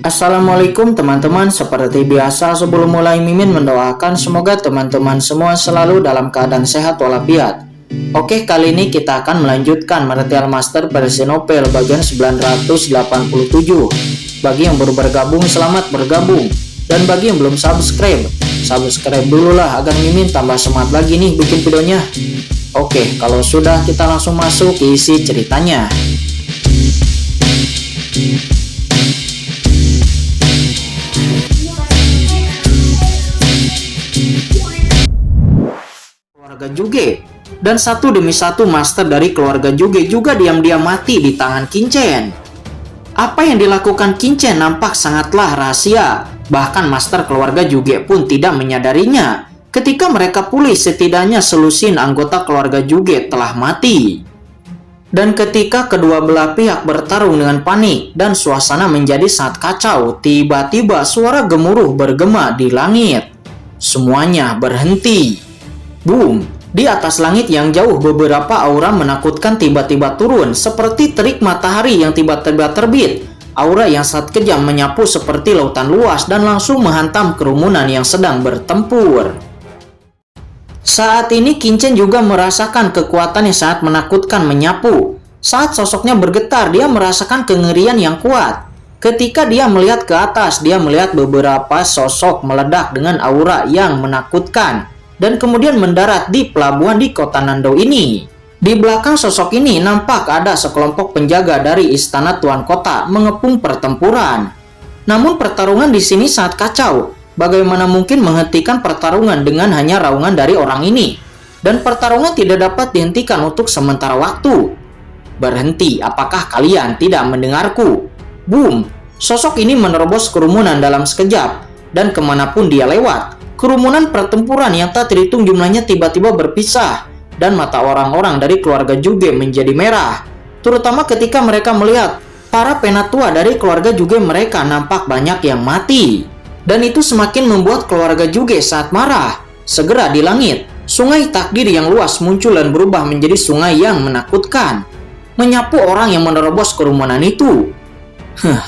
Assalamualaikum teman-teman, seperti biasa sebelum mulai Mimin mendoakan semoga teman-teman semua selalu dalam keadaan sehat walafiat. Oke, kali ini kita akan melanjutkan Martial Master versi novel bagian 987. Bagi yang baru bergabung, selamat bergabung. Dan bagi yang belum subscribe dulu lah agar Mimin tambah semangat lagi nih bikin videonya. Oke, kalau sudah kita langsung masuk ke isi ceritanya. Keluarga Juge, dan satu demi satu master dari keluarga Juge juga diam-diam mati di tangan Kincen. Apa yang dilakukan Kincen nampak sangatlah rahasia, bahkan master keluarga Juge pun tidak menyadarinya. Ketika mereka pulih, setidaknya selusin anggota keluarga Juge telah mati. Dan ketika kedua belah pihak bertarung dengan panik dan suasana menjadi sangat kacau, tiba-tiba suara gemuruh bergema di langit. Semuanya berhenti. Boom! Di atas langit yang jauh beberapa aura menakutkan tiba-tiba turun seperti terik matahari yang tiba-tiba terbit. Aura yang sangat kejam menyapu seperti lautan luas dan langsung menghantam kerumunan yang sedang bertempur. Saat ini Kincen juga merasakan kekuatan yang sangat menakutkan menyapu. Saat sosoknya bergetar, dia merasakan kengerian yang kuat. Ketika dia melihat ke atas, dia melihat beberapa sosok meledak dengan aura yang menakutkan dan kemudian mendarat di pelabuhan di kota Nando ini. Di belakang sosok ini nampak ada sekelompok penjaga dari istana tuan kota mengepung pertempuran. Namun pertarungan di sini sangat kacau. Bagaimana mungkin menghentikan pertarungan dengan hanya raungan dari orang ini? Dan pertarungan tidak dapat dihentikan untuk sementara waktu. Berhenti, apakah kalian tidak mendengarku? Boom! Sosok ini menerobos kerumunan dalam sekejap, dan kemanapun dia lewat, kerumunan pertempuran yang tak terhitung jumlahnya tiba-tiba berpisah, dan mata orang-orang dari keluarga Juge menjadi merah. Terutama ketika mereka melihat para penatua dari keluarga Juge mereka nampak banyak yang mati. Dan itu semakin membuat keluarga Juge saat marah. Segera di langit, sungai takdir yang luas muncul dan berubah menjadi sungai yang menakutkan, menyapu orang yang menerobos kerumunan itu.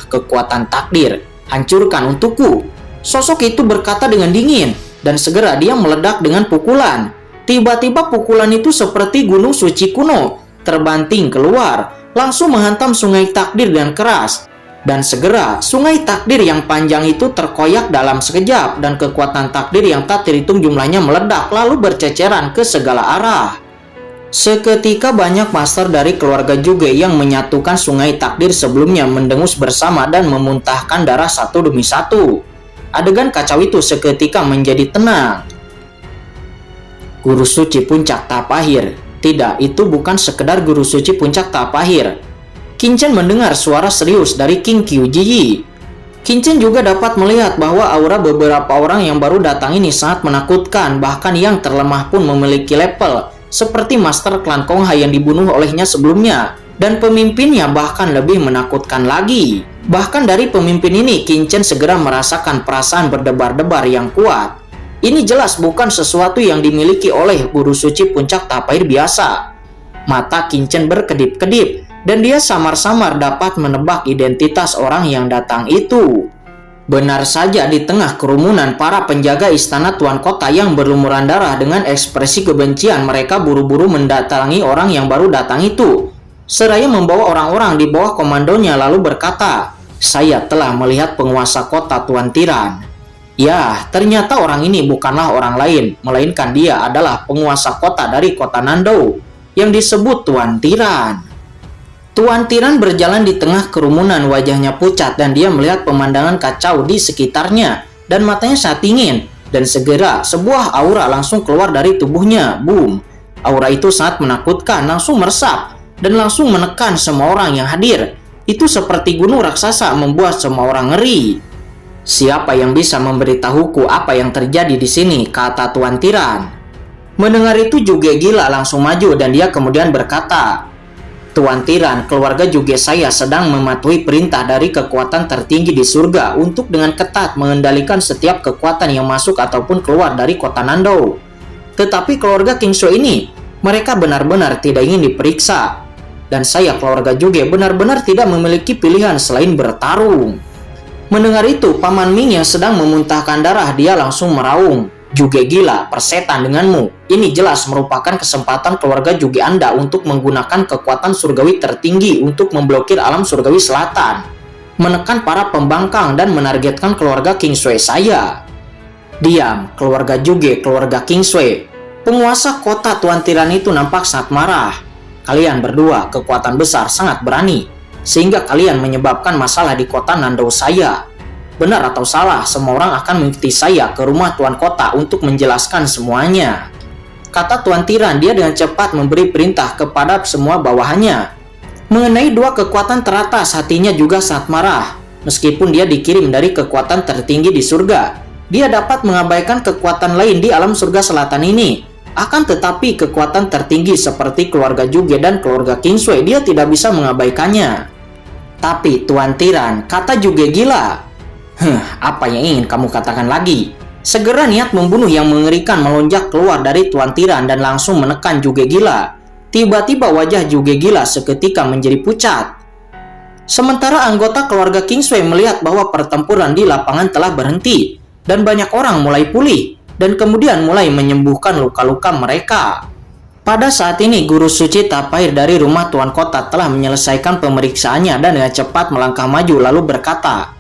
Kekuatan takdir, hancurkan untukku. Sosok itu berkata dengan dingin, dan segera dia meledak dengan pukulan. Tiba-tiba pukulan itu seperti gunung suci kuno, terbanting keluar, langsung menghantam sungai takdir dengan keras. Dan segera, sungai takdir yang panjang itu terkoyak dalam sekejap, dan kekuatan takdir yang tak terhitung jumlahnya meledak lalu berceceran ke segala arah. Seketika banyak master dari keluarga Juge yang menyatukan sungai takdir sebelumnya mendengus bersama dan memuntahkan darah satu demi satu. Adegan kacau itu seketika menjadi tenang. Guru suci puncak Tapahir. Tidak, itu bukan sekedar guru suci puncak Tapahir. Kincen mendengar suara serius dari King Kyuji. Kincen juga dapat melihat bahwa aura beberapa orang yang baru datang ini sangat menakutkan, bahkan yang terlemah pun memiliki level seperti master klan Kongha yang dibunuh olehnya sebelumnya, dan pemimpinnya bahkan lebih menakutkan lagi. Bahkan dari pemimpin ini, Kincen segera merasakan perasaan berdebar-debar yang kuat. Ini jelas bukan sesuatu yang dimiliki oleh guru suci puncak Tapahir biasa. Mata Kincen berkedip-kedip, dan dia samar-samar dapat menebak identitas orang yang datang itu. Benar saja, di tengah kerumunan para penjaga istana tuan kota yang berlumuran darah dengan ekspresi kebencian, mereka buru-buru mendatangi orang yang baru datang itu. Seraya membawa orang-orang di bawah komandonya lalu berkata, "Saya telah melihat penguasa kota Tuan Tiran." Ya, ternyata orang ini bukanlah orang lain, melainkan dia adalah penguasa kota dari kota Nando yang disebut Tuan Tiran. Tuan Tiran berjalan di tengah kerumunan, wajahnya pucat dan dia melihat pemandangan kacau di sekitarnya dan matanya sangat dingin. Dan segera sebuah aura langsung keluar dari tubuhnya. Boom! Aura itu sangat menakutkan, langsung meresap dan langsung menekan semua orang yang hadir. Itu seperti gunung raksasa membuat semua orang ngeri. "Siapa yang bisa memberitahuku apa yang terjadi di sini?" kata Tuan Tiran. Mendengar itu Juge gila langsung maju dan dia kemudian berkata, "Tuan Tiran, keluarga Juge saya sedang mematuhi perintah dari kekuatan tertinggi di surga untuk dengan ketat mengendalikan setiap kekuatan yang masuk ataupun keluar dari kota Nando. Tetapi keluarga King Shu ini, mereka benar-benar tidak ingin diperiksa. Dan saya, keluarga Juge, benar-benar tidak memiliki pilihan selain bertarung." Mendengar itu, Paman Ming yang sedang memuntahkan darah, dia langsung meraung. Juge gila, persetan denganmu. Ini jelas merupakan kesempatan keluarga Juge Anda untuk menggunakan kekuatan surgawi tertinggi untuk memblokir alam surgawi selatan, menekan para pembangkang dan menargetkan keluarga King Sui saya. Diam, keluarga Juge, keluarga King Sui. Penguasa kota Tuan Tiran itu nampak sangat marah. Kalian berdua kekuatan besar, sangat berani, sehingga kalian menyebabkan masalah di kota Nandou saya. Benar atau salah, semua orang akan mengikuti saya ke rumah Tuan Kota untuk menjelaskan semuanya. Kata Tuan Tiran, dia dengan cepat memberi perintah kepada semua bawahannya. Mengenai dua kekuatan teratas, hatinya juga sangat marah. Meskipun dia dikirim dari kekuatan tertinggi di surga, dia dapat mengabaikan kekuatan lain di alam surga selatan ini. Akan tetapi kekuatan tertinggi seperti keluarga Juge dan keluarga King Sui, dia tidak bisa mengabaikannya. Tapi Tuan Tiran, kata Juge gila. Apa yang ingin kamu katakan lagi? Segera niat membunuh yang mengerikan melonjak keluar dari Tuan Tiran dan langsung menekan Juge gila. Tiba-tiba wajah Juge gila seketika menjadi pucat. Sementara anggota keluarga King Sui melihat bahwa pertempuran di lapangan telah berhenti dan banyak orang mulai pulih dan kemudian mulai menyembuhkan luka-luka mereka. Pada saat ini, Guru Suci Tapair dari rumah Tuan Kota telah menyelesaikan pemeriksaannya dan dengan cepat melangkah maju lalu berkata,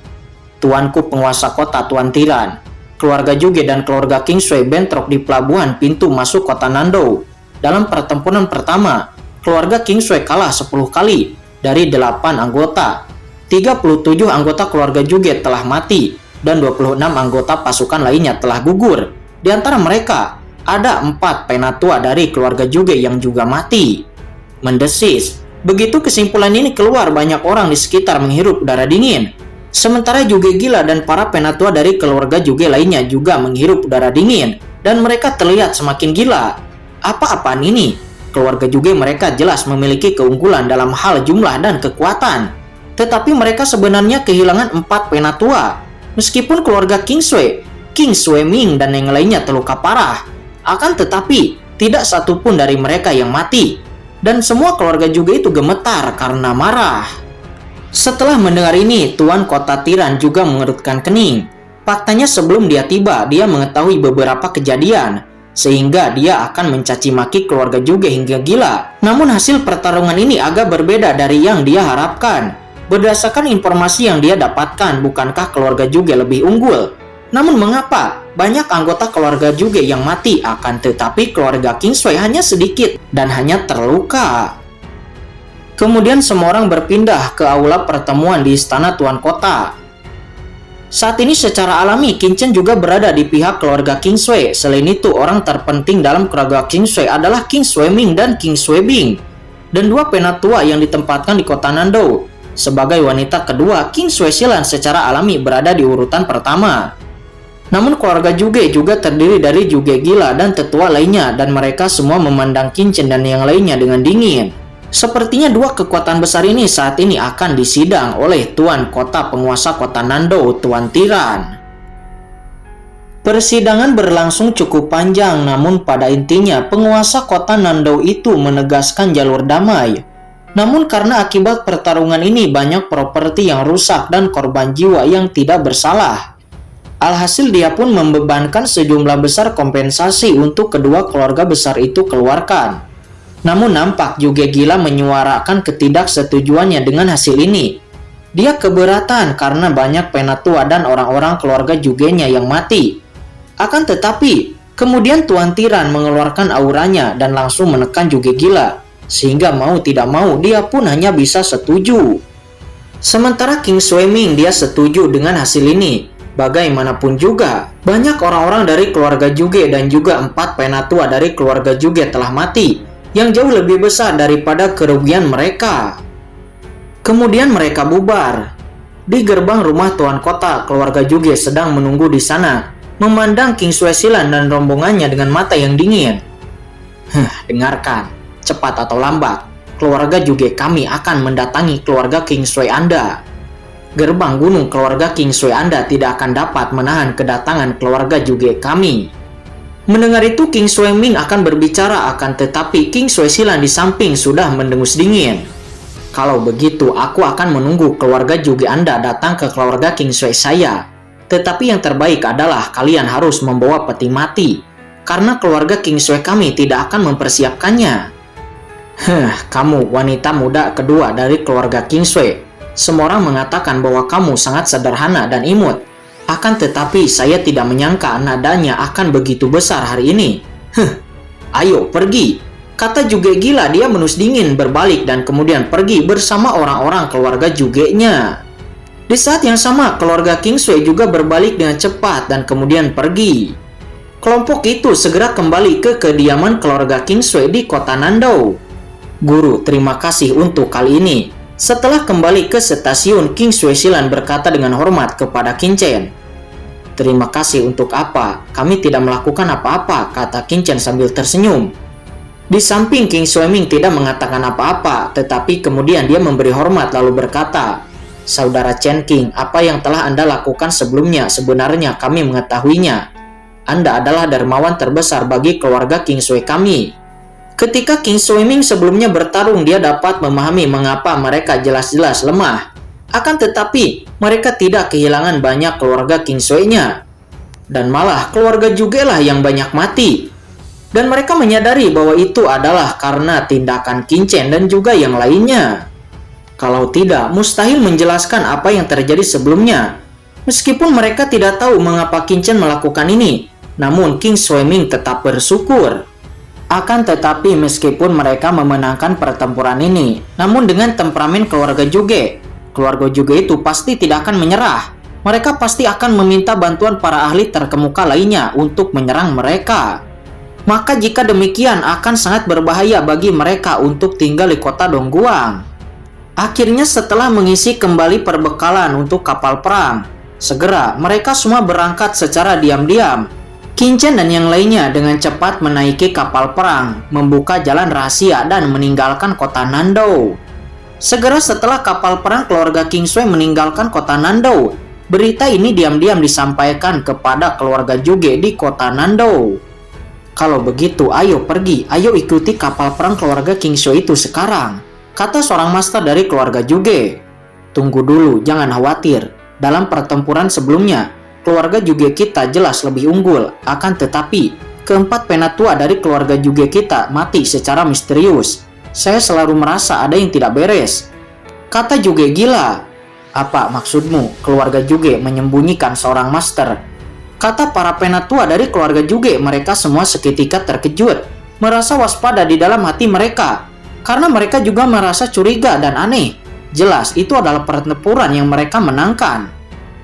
Tuanku penguasa kota Tuan Tiran, keluarga Juge dan keluarga King Sui bentrok di pelabuhan pintu masuk kota Nandou. Dalam pertempuran pertama, keluarga King Sui kalah 10 kali dari 8 anggota. 37 anggota keluarga Juge telah mati dan 26 anggota pasukan lainnya telah gugur. Di antara mereka, ada 4 penatua dari keluarga Juge yang juga mati. Mendesis. Begitu kesimpulan ini keluar, banyak orang di sekitar menghirup udara dingin. Sementara Juge gila dan para penatua dari keluarga Juge lainnya juga menghirup udara dingin dan mereka terlihat semakin gila. Apa-apaan ini? Keluarga Juge mereka jelas memiliki keunggulan dalam hal jumlah dan kekuatan. Tetapi mereka sebenarnya kehilangan 4 penatua. Meskipun keluarga King Sui Ming dan yang lainnya terluka parah. Akan tetapi, tidak satupun dari mereka yang mati. Dan semua keluarga Juge itu gemetar karena marah. Setelah mendengar ini, Tuan Kota Tiran juga mengerutkan kening. Faktanya sebelum dia tiba, dia mengetahui beberapa kejadian, sehingga dia akan mencaci maki keluarga Juge hingga gila. Namun hasil pertarungan ini agak berbeda dari yang dia harapkan. Berdasarkan informasi yang dia dapatkan, bukankah keluarga Juge lebih unggul? Namun mengapa banyak anggota keluarga Juge yang mati, akan tetapi keluarga King Sui hanya sedikit dan hanya terluka? Kemudian semua orang berpindah ke aula pertemuan di istana Tuan Kota. Saat ini secara alami Qin Chen juga berada di pihak keluarga King Sui. Selain itu, orang terpenting dalam keluarga King Sui adalah King Sui Ming dan King Sui Bing, dan 2 penatua yang ditempatkan di kota Nandou. Sebagai wanita kedua, King Sui Silan secara alami berada di urutan pertama. Namun keluarga Juge juga terdiri dari Juge gila dan tetua lainnya, dan mereka semua memandang Qin Chen dan yang lainnya dengan dingin. Sepertinya 2 kekuatan besar ini saat ini akan disidang oleh Tuan Kota penguasa kota Nandou, Tuan Tiran. Persidangan berlangsung cukup panjang, namun pada intinya penguasa kota Nandou itu menegaskan jalur damai. Namun karena akibat pertarungan ini banyak properti yang rusak dan korban jiwa yang tidak bersalah. Alhasil dia pun membebankan sejumlah besar kompensasi untuk kedua keluarga besar itu keluarkan. Namun nampak Juge gila menyuarakan ketidaksetujuannya dengan hasil ini. Dia keberatan karena banyak penatua dan orang-orang keluarga Jugenya yang mati. Akan tetapi, kemudian Tuan Tiran mengeluarkan auranya dan langsung menekan Juge gila. Sehingga mau tidak mau dia pun hanya bisa setuju. Sementara King Sui Ming dia setuju dengan hasil ini. Bagaimanapun juga, banyak orang-orang dari keluarga Juge dan juga 4 penatua dari keluarga Juge telah mati, yang jauh lebih besar daripada kerugian mereka. Kemudian mereka bubar. Di gerbang rumah Tuan Kota, keluarga Juge sedang menunggu di sana, memandang King Sui Silan dan rombongannya dengan mata yang dingin. Dengarkan, cepat atau lambat, keluarga Juge kami akan mendatangi keluarga King Sui Anda. Gerbang gunung keluarga King Sui Anda tidak akan dapat menahan kedatangan keluarga Juge kami. Mendengar itu, King Sui Ming akan berbicara, akan tetapi King Sui Silan di samping sudah mendengus dingin. Kalau begitu, aku akan menunggu keluarga Juge Anda datang ke keluarga King Sui saya. Tetapi yang terbaik adalah kalian harus membawa peti mati, karena keluarga King Sui kami tidak akan mempersiapkannya. Kamu wanita muda kedua dari keluarga King Sui. Semua orang mengatakan bahwa kamu sangat sederhana dan imut. Akan tetapi saya tidak menyangka nadanya akan begitu besar hari ini. Ayo pergi, kata Juge gila. Dia menus dingin berbalik dan kemudian pergi bersama orang-orang keluarga Juge-nya. Di saat yang sama, keluarga King Sui juga berbalik dengan cepat dan kemudian pergi. Kelompok itu segera kembali ke kediaman keluarga King Sui di kota Nandou. Guru, terima kasih untuk kali ini. Setelah kembali ke stasiun, King Sui Silan berkata dengan hormat kepada Qin Chen. Terima kasih untuk apa? Kami tidak melakukan apa-apa, kata Qin Chen sambil tersenyum. Di samping King Sui Ming tidak mengatakan apa-apa, tetapi kemudian dia memberi hormat lalu berkata, Saudara Chen King, apa yang telah Anda lakukan sebelumnya sebenarnya kami mengetahuinya. Anda adalah dermawan terbesar bagi keluarga King Sui kami. Ketika King Sui Ming sebelumnya bertarung, dia dapat memahami mengapa mereka jelas-jelas lemah. Akan tetapi, mereka tidak kehilangan banyak keluarga King Sui-nya. Dan malah keluarga Juge lah yang banyak mati. Dan mereka menyadari bahwa itu adalah karena tindakan Qin Chen dan juga yang lainnya. Kalau tidak, mustahil menjelaskan apa yang terjadi sebelumnya. Meskipun mereka tidak tahu mengapa Qin Chen melakukan ini, namun King Sui Ming tetap bersyukur. Akan tetapi meskipun mereka memenangkan pertempuran ini, namun dengan temperamen keluarga Juge, keluarga Juge itu pasti tidak akan menyerah. Mereka pasti akan meminta bantuan para ahli terkemuka lainnya untuk menyerang mereka. Maka jika demikian akan sangat berbahaya bagi mereka untuk tinggal di kota Dongguang. Akhirnya setelah mengisi kembali perbekalan untuk kapal perang, segera mereka semua berangkat secara diam-diam. Qin Chen dan yang lainnya dengan cepat menaiki kapal perang, membuka jalan rahasia dan meninggalkan kota Nandou. Segera setelah kapal perang keluarga King Sui meninggalkan kota Nandou, berita ini diam-diam disampaikan kepada keluarga Juge di kota Nandou. Kalau begitu, ayo pergi, ayo ikuti kapal perang keluarga King Sui itu sekarang, kata seorang master dari keluarga Juge. Tunggu dulu, jangan khawatir. Dalam pertempuran sebelumnya, keluarga Juge kita jelas lebih unggul. Akan tetapi, keempat penatua dari keluarga Juge kita mati secara misterius. Saya selalu merasa ada yang tidak beres, kata Juge gila. Apa maksudmu? Keluarga Juge menyembunyikan seorang master, kata para penatua dari keluarga Juge. Mereka semua seketika terkejut, merasa waspada di dalam hati mereka. Karena mereka juga merasa curiga dan aneh. Jelas itu adalah pertempuran yang mereka menangkan.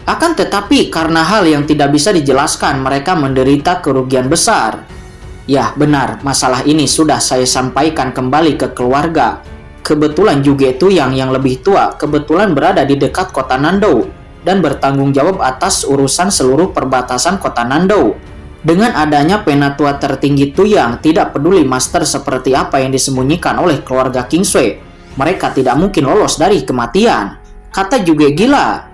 Akan tetapi karena hal yang tidak bisa dijelaskan, mereka menderita kerugian besar. Ya benar, masalah ini sudah saya sampaikan kembali ke keluarga. Kebetulan Juge Tuyang yang lebih tua kebetulan berada di dekat kota Nandou dan bertanggung jawab atas urusan seluruh perbatasan kota Nandou. Dengan adanya penatua tertinggi Tuyang tidak peduli master seperti apa yang disembunyikan oleh keluarga King Sui, mereka tidak mungkin lolos dari kematian, kata Juge gila.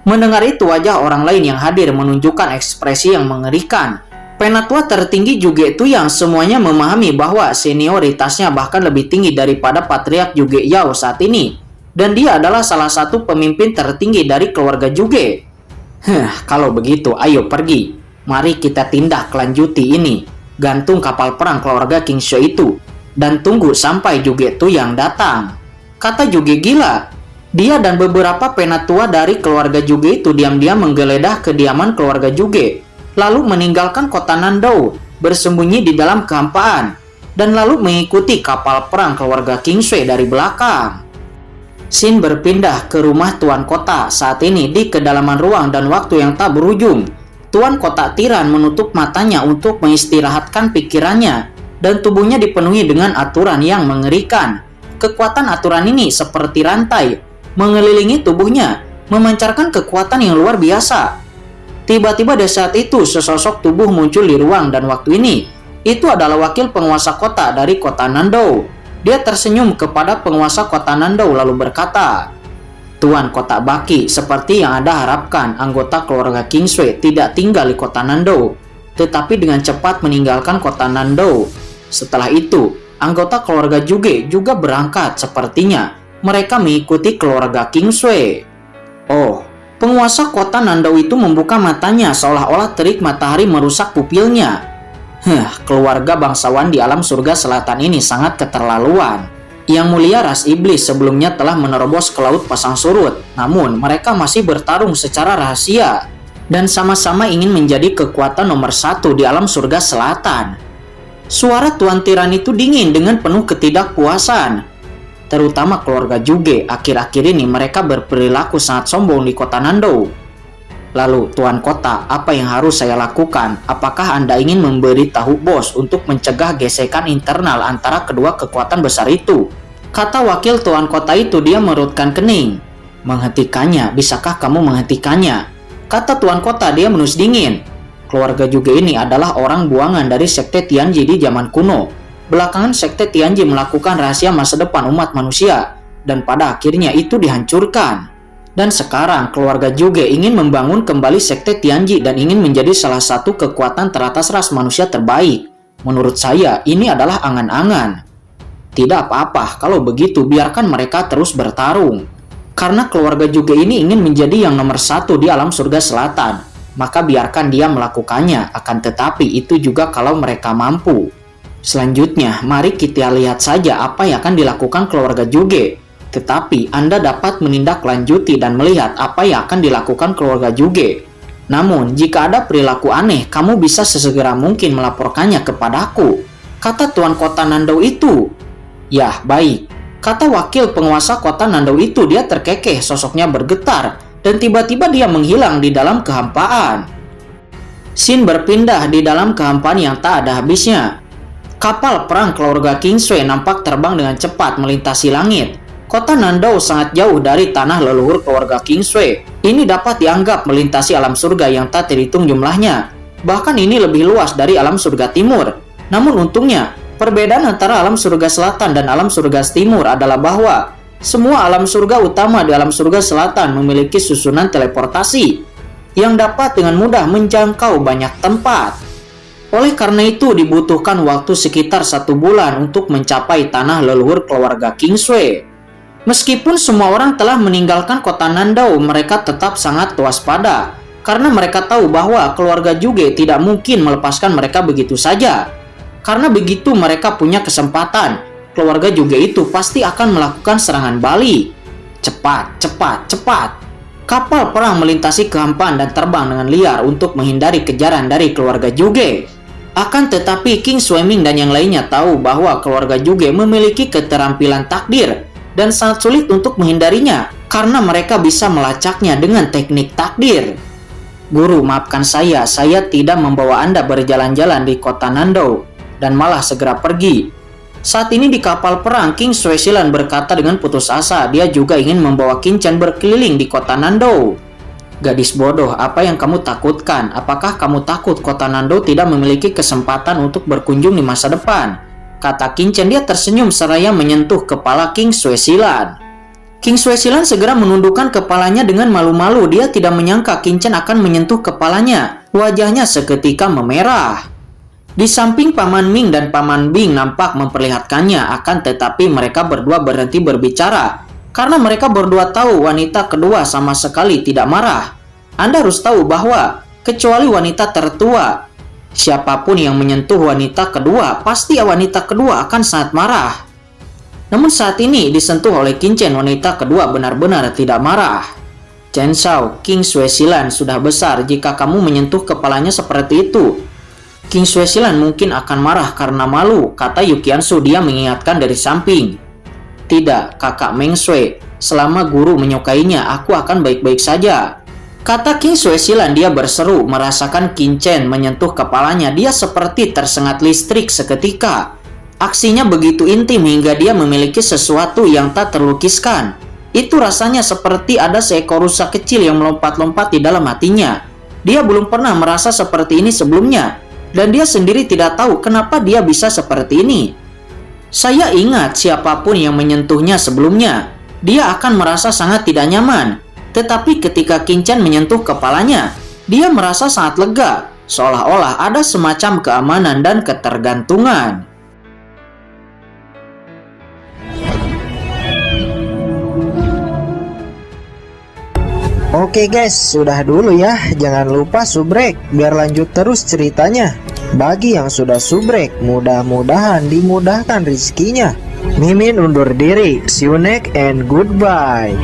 Mendengar itu wajah orang lain yang hadir menunjukkan ekspresi yang mengerikan. Penatua tertinggi Juge Tuyang semuanya memahami bahwa senioritasnya bahkan lebih tinggi daripada Patriark Juge Yao saat ini, dan dia adalah salah satu pemimpin tertinggi dari keluarga Juge. Kalau begitu ayo pergi. Mari kita tindak lanjuti ini. Gantung kapal perang keluarga King Sui itu dan tunggu sampai Juge Tuyang datang, kata Juge gila. Dia dan beberapa penatua dari keluarga Juge itu diam-diam menggeledah kediaman keluarga Juge, lalu meninggalkan kota Nandou, bersembunyi di dalam kehampaan, dan lalu mengikuti kapal perang keluarga King Sui dari belakang. Scene berpindah ke rumah tuan kota saat ini di kedalaman ruang dan waktu yang tak berujung. Tuan kota Tiran menutup matanya untuk mengistirahatkan pikirannya, dan tubuhnya dipenuhi dengan aturan yang mengerikan. Kekuatan aturan ini seperti rantai mengelilingi tubuhnya, memancarkan kekuatan yang luar biasa. Tiba-tiba di saat itu sesosok tubuh muncul di ruang dan waktu ini. Itu adalah wakil penguasa kota dari kota Nandou. Dia tersenyum kepada penguasa kota Nandou lalu berkata, Tuan Kota Baki, seperti yang Anda harapkan, anggota keluarga King Sui tidak tinggal di kota Nandou, tetapi dengan cepat meninggalkan kota Nandou. Setelah itu, anggota keluarga Juge juga berangkat sepertinya. mereka mengikuti keluarga King Sui. Oh, penguasa kota Nandou itu membuka matanya seolah-olah terik matahari merusak pupilnya. Keluarga bangsawan di alam surga selatan ini sangat keterlaluan. Yang mulia ras iblis sebelumnya telah menerobos ke laut pasang surut, namun mereka masih bertarung secara rahasia dan sama-sama ingin menjadi kekuatan nomor 1 di alam surga selatan. Suara Tuan Tiran itu dingin dengan penuh ketidakpuasan. Terutama keluarga Juge, akhir-akhir ini mereka berperilaku sangat sombong di kota Nandou. Lalu, Tuan Kota, apa yang harus saya lakukan? Apakah Anda ingin memberitahu bos untuk mencegah gesekan internal antara kedua kekuatan besar itu? Kata wakil Tuan Kota itu, dia merutkan kening. Menghentikannya, bisakah kamu menghentikannya? Kata Tuan Kota, dia menus dingin. Keluarga Juge ini adalah orang buangan dari sekte Tianji di zaman kuno. Belakangan sekte Tianji melakukan rahasia masa depan umat manusia, dan pada akhirnya itu dihancurkan. Dan sekarang keluarga Juge ingin membangun kembali sekte Tianji dan ingin menjadi salah satu kekuatan teratas ras manusia terbaik. Menurut saya, ini adalah angan-angan. Tidak apa-apa, kalau begitu biarkan mereka terus bertarung. Karena keluarga Juge ini ingin menjadi yang nomor 1 di alam surga selatan, maka biarkan dia melakukannya, akan tetapi itu juga kalau mereka mampu. Selanjutnya, mari kita lihat saja apa yang akan dilakukan keluarga Juge. Tetapi Anda dapat menindaklanjuti dan melihat apa yang akan dilakukan keluarga Juge. Namun, jika ada perilaku aneh, kamu bisa sesegera mungkin melaporkannya kepadaku, kata Tuan Kota Nandou itu. Yah, baik, kata wakil penguasa kota Nandou itu. Dia terkekeh, sosoknya bergetar, dan tiba-tiba dia menghilang di dalam kehampaan. Scene berpindah di dalam kehampaan yang tak ada habisnya. Kapal perang keluarga King Sui nampak terbang dengan cepat melintasi langit. Kota Nandou sangat jauh dari tanah leluhur keluarga King Sui. Ini dapat dianggap melintasi alam surga yang tak terhitung jumlahnya. Bahkan ini lebih luas dari alam surga timur. Namun untungnya, perbedaan antara alam surga selatan dan alam surga timur adalah bahwa semua alam surga utama di alam surga selatan memiliki susunan teleportasi yang dapat dengan mudah menjangkau banyak tempat. Oleh karena itu dibutuhkan waktu sekitar 1 bulan untuk mencapai tanah leluhur keluarga King Sui. Meskipun semua orang telah meninggalkan kota Nandou, mereka tetap sangat waspada karena mereka tahu bahwa keluarga Juge tidak mungkin melepaskan mereka begitu saja. Karena begitu mereka punya kesempatan, keluarga Juge itu pasti akan melakukan serangan balik. Cepat, cepat, cepat. Kapal perang melintasi kehampaan dan terbang dengan liar untuk menghindari kejaran dari keluarga Juge. Akan tetapi King Sui-ming dan yang lainnya tahu bahwa keluarga Juge memiliki keterampilan takdir dan sangat sulit untuk menghindarinya karena mereka bisa melacaknya dengan teknik takdir. Guru, maafkan saya tidak membawa Anda berjalan-jalan di kota Nandou dan malah segera pergi. Saat ini di kapal perang, King Sui Silan berkata dengan putus asa, dia juga ingin membawa King Chen berkeliling di kota Nandou. Gadis bodoh, apa yang kamu takutkan? Apakah kamu takut kota Nandou tidak memiliki kesempatan untuk berkunjung di masa depan? Kata King Chen. Dia tersenyum seraya menyentuh kepala King Sui Silan. King Sui Silan segera menundukkan kepalanya dengan malu-malu. Dia tidak menyangka King Chen akan menyentuh kepalanya. Wajahnya seketika memerah. Di samping Paman Ming dan Paman Bing nampak memperlihatkannya, akan tetapi mereka berdua berhenti berbicara karena mereka berdua tahu wanita kedua sama sekali tidak marah. Anda harus tahu bahwa kecuali wanita tertua, siapapun yang menyentuh wanita kedua, pasti wanita kedua akan sangat marah. Namun saat ini disentuh oleh King Chen, wanita kedua benar-benar tidak marah. Chen Shao, King Sui Silan sudah besar jika kamu menyentuh kepalanya seperti itu. King Sui Silan mungkin akan marah karena malu, kata Yukiansu. Dia mengingatkan dari samping. Tidak, kakak Meng Sui, selama guru menyukainya, aku akan baik-baik saja, kata King Sui Silan. Dia berseru, merasakan King Chen menyentuh kepalanya. Dia seperti tersengat listrik seketika. Aksinya begitu intim hingga dia memiliki sesuatu yang tak terlukiskan. Itu rasanya seperti ada seekor rusa kecil yang melompat-lompat di dalam hatinya. Dia belum pernah merasa seperti ini sebelumnya, dan dia sendiri tidak tahu kenapa dia bisa seperti ini. Saya ingat siapapun yang menyentuhnya sebelumnya, dia akan merasa sangat tidak nyaman. Tetapi ketika King Chen menyentuh kepalanya, dia merasa sangat lega, seolah-olah ada semacam keamanan dan ketergantungan. Oke guys, sudah dulu ya. Jangan lupa subrek biar lanjut terus ceritanya. Bagi yang sudah subrek, mudah-mudahan dimudahkan rezekinya. Mimin undur diri. See you next and goodbye.